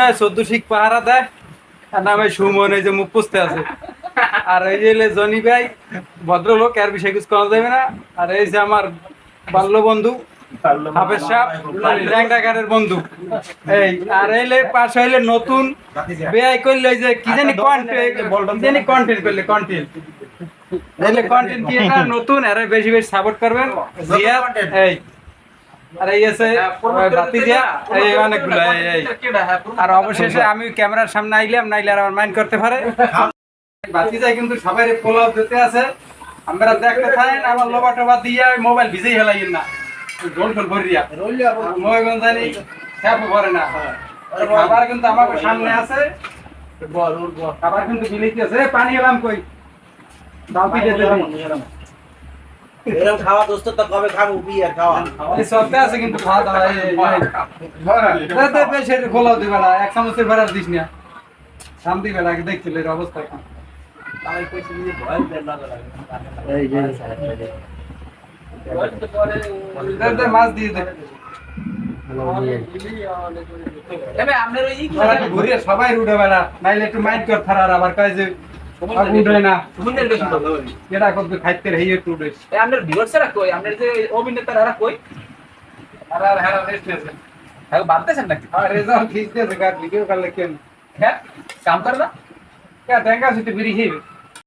ভাই 14 শিখ পাহারা দেয় আর নামে সুমন এই যে মুখ পুষতে আছে আর এই যে জনি ভাই ভদ্রলোক এর বিষয়ে কিছু করা যাবে না আর এই যে আমার বাল্য বন্ধু হাফেজ সাহেব ল্যাংটাকারের বন্ধু এই আর এলে পাশ হইলে নতুন বেআই করলে ওই যে কি জানি কন্টেন্ট করলে কন্টেন্ট এলে কন্টেন্ট ক্রিয়েটর নতুন আরে বেশি বেশি সাপোর্ট করবেন জিয়াদ এই আর এই আছে ভাতিজা এই অনেকগুলো এই আর অবশেষে আমি ক্যামেরার সামনে আইলাম নাইলে আর আমার মাইন্ড করতে পারে ভাতিজা কিন্তু সবাই পোলাও দিতে আছে আমরা দেখতে থাকেন আমার লোবা টোবা দিয়ে মোবাইল ভিজেই হেলাইন না গোল গোল ভরিয়া মোবাইল জানি স্যাপ ভরে না খাবার কিন্তু আমার সামনে আছে খাবার কিন্তু বিলিতে আছে পানি এলাম কই বালতি দিতে এরকম খাওয়া দোস্ত তো কবে খাবো বিয়ে খাওয়া এই সবটা আছে কিন্তু খাওয়া দাওয়া এই বেশি খোলাও দিবে না এক চামচের বেড়া দিস না সাম দিবে না দেখছিল এর অবস্থা কি তাই কইছি যে ভয় দেন না এই যে দে মাছ দিয়ে দে এবে আপনার ওই ঘুরিয়ে সবাই উঠে বেড়া নাইলে একটু মাইন্ড কর থারার আবার কয় যে উঠে না সুমনের বেশি ভালো এটা করতে খাইতে হেয়ে একটু উঠে এই আপনার ভিউয়ার্সরা কই আপনার যে অভিনেতারা কই আর আর হ্যাঁ রেস্ট আছে হ্যাঁ বাদতেছেন নাকি আর রেজাল্ট ঠিক আছে কাট ভিডিও করলে কেন হ্যাঁ কাম করে না কে দেখা সিটি বিরি হি